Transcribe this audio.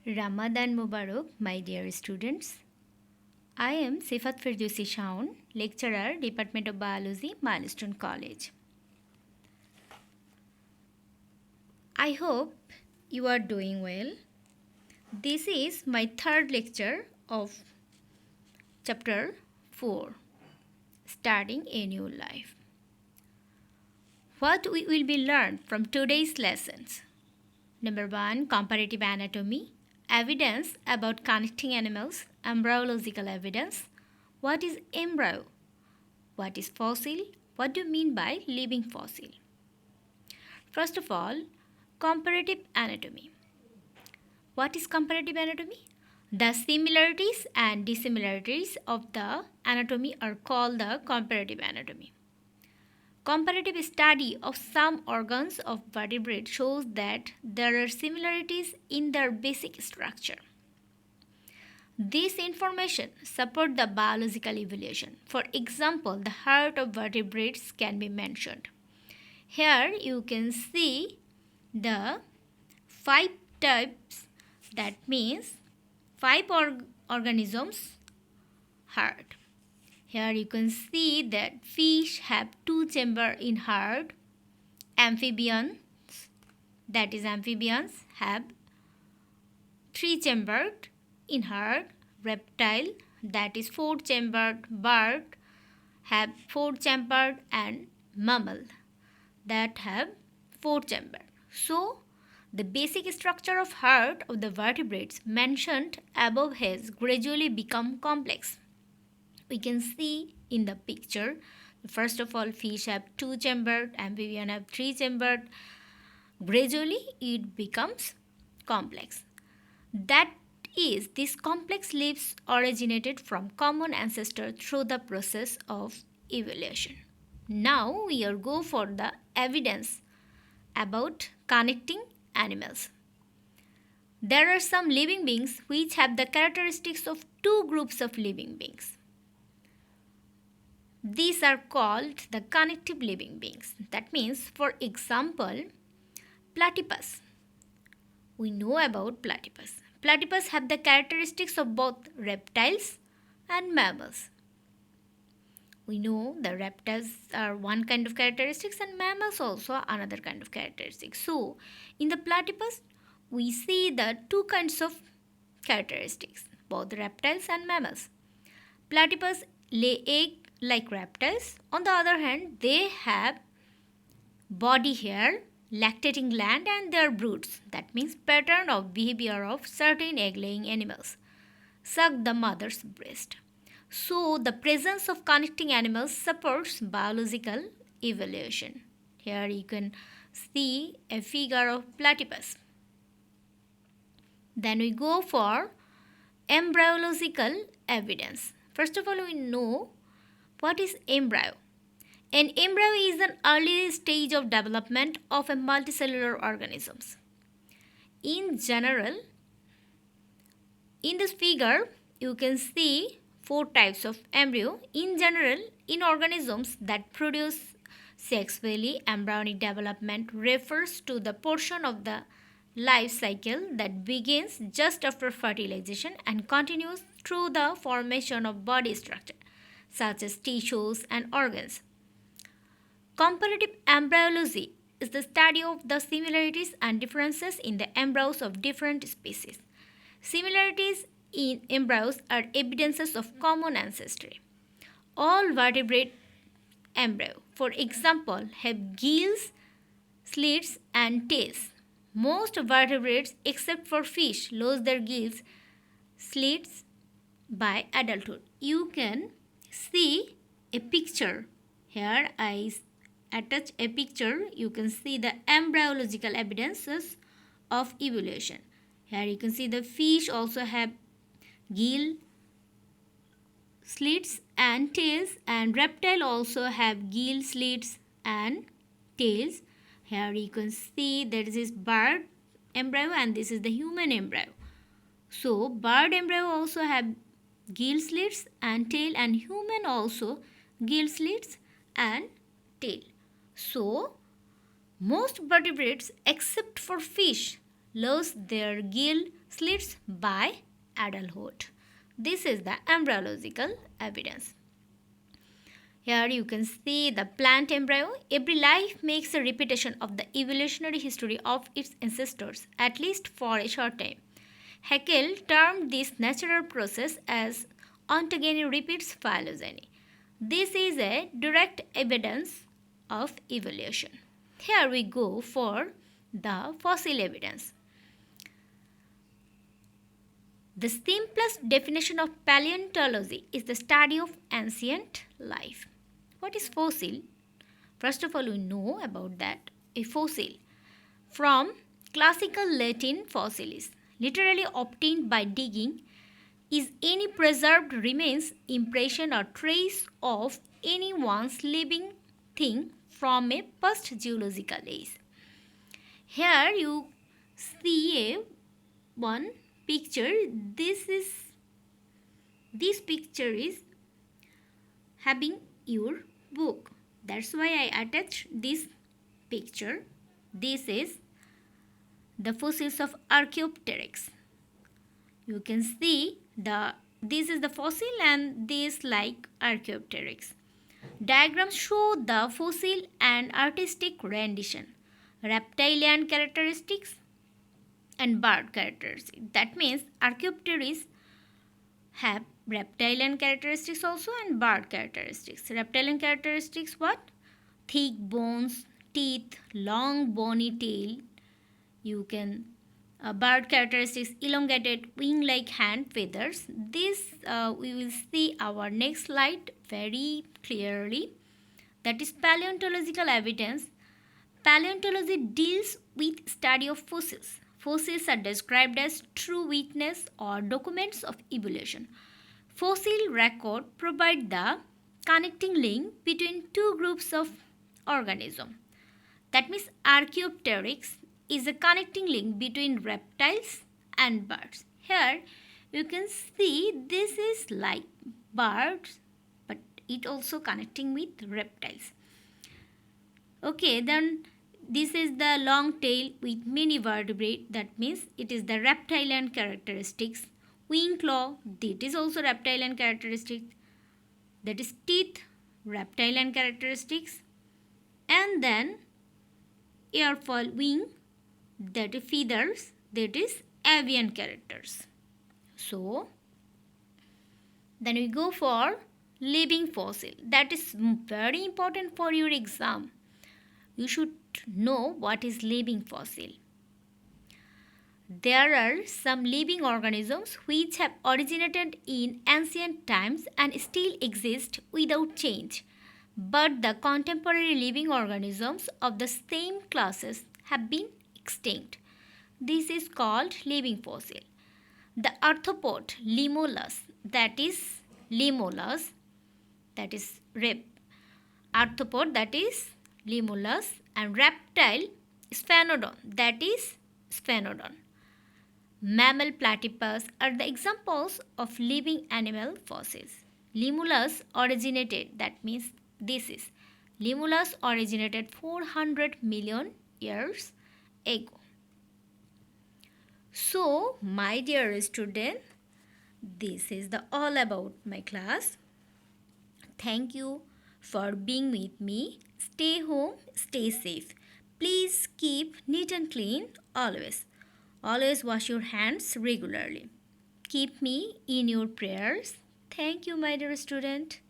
Ramadan Mubarak, my dear students. I am Sifat Firdousi Shaun, lecturer, Department of Biology, Milestone College. I hope you are doing well. This is my third lecture of chapter 4, Starting a New Life. What we will be learned from today's lessons? Number 1, comparative anatomy, evidence about connecting animals, embryological evidence. What is embryo? What is fossil? What do you mean by living fossil? First of all, comparative anatomy. What is comparative anatomy? The similarities and dissimilarities of the anatomy are called the comparative anatomy. Comparative study of some organs of vertebrate shows that there are similarities in their basic structure. This information supports the biological evolution. For example, the heart of vertebrates can be mentioned. Here you can see the 5 types, that means 5 organisms heart. Here you can see that fish have 2 chambers in heart. Amphibians, that is amphibians, have 3 chambers in heart. Reptile, that is 4 chambered. Bird have 4 chambered, and mammal that have 4 chambers. So the basic structure of heart of the vertebrates mentioned above has gradually become complex. We can see in the picture, first of all, fish have 2 chambered, amphibian have 3 chambered. Gradually it becomes complex. That is, this complex lives originated from common ancestor through the process of evolution. Now we are go for the evidence about connecting animals. There are some living beings which have the characteristics of 2 groups of living beings. These are called the connective living beings. That means, for example, platypus. We know about platypus. Platypus have the characteristics of both reptiles and mammals. We know the reptiles are one kind of characteristics and mammals also another kind of characteristics. So, in the platypus, we see the 2 kinds of characteristics, both reptiles and mammals. Platypus lay egg like reptiles. On the other hand, they have body hair, lactating gland, and their broods. That means pattern of behavior of certain egg-laying animals suck the mother's breast. So the presence of connecting animals supports biological evolution. Here you can see a figure of platypus. Then we go for embryological evidence. First of all, we know what is embryo. An embryo is an early stage of development of a multicellular organisms. In general, in this figure, you can see 4 types of embryo. In general, in organisms that produce sexually, embryonic development refers to the portion of the life cycle that begins just after fertilization and continues through the formation of body structure, such as tissues and organs. Comparative embryology is the study of the similarities and differences in the embryos of different species. Similarities in embryos are evidences of common ancestry. All vertebrate embryo, for example, have gills, slits, and tails. Most vertebrates, except for fish, lose their gills, slits by adulthood. You can see a picture. Here I attach a picture. You can see the embryological evidences of evolution. Here you can see the fish also have gill, slits and tails, and reptile also have gill, slits and tails. Here you can see there is this bird embryo and this is the human embryo. So bird embryo also have gill, slits and tail, and human also gill, slits and tail. So most vertebrates except for fish lose their gill slits by adulthood. This is the embryological evidence. Here you can see the plant embryo. Every life makes a repetition of the evolutionary history of its ancestors, at least for a short time. Haeckel termed this natural process as ontogeny repeats phylogeny. This is a direct evidence of evolution. Here we go for the fossil evidence. The simplest definition of paleontology is the study of ancient life. What is fossil? First of all, we know about that. A fossil from classical Latin fossilis, literally obtained by digging, is any preserved remains, impression or trace of any once living thing from a past geological age. Here you see one picture. This picture is having your book. That's why I attached this picture. This is the fossils of Archaeopteryx. You can see this is the fossil and this like Archaeopteryx. Diagrams show the fossil and artistic rendition, reptilian characteristics and bird characteristics. That means Archaeopteryx have reptilian characteristics also and bird characteristics. Reptilian characteristics what? Thick bones, teeth, long bony tail. You can bird characteristics, elongated wing-like hand feathers. This we will see our next slide very clearly. That is paleontological evidence. Paleontology deals with study of fossils. Fossils are described as true witness or documents of evolution. Fossil record provide the connecting link between two groups of organisms. That means Archaeopteryx is a connecting link between reptiles and birds. Here you can see this is like birds, but it also connecting with reptiles. Okay, then this is the long tail with many vertebrae. That means it is the reptilian characteristics. Wing claw, that is also reptilian characteristics. That is teeth, reptilian characteristics. And then airfoil wing, that is feathers, that is avian characters. So then we go for living fossil. That is very important for your exam. You should know what is living fossil. There are some living organisms which have originated in ancient times and still exist without change. But the contemporary living organisms of the same classes have been extinct. This is called living fossil. The arthropod Limulus, that is Limulus, that is arthropod, that is Limulus, and reptile Sphenodon, that is Sphenodon. Mammal platypus are the examples of living animal fossils. Limulus originated, that means this is Limulus originated 400 million years ago. So, my dear student, this is the all about my class. Thank you for being with me. Stay home, stay safe. Please keep neat and clean always. Always wash your hands regularly. Keep me in your prayers. Thank you, my dear student.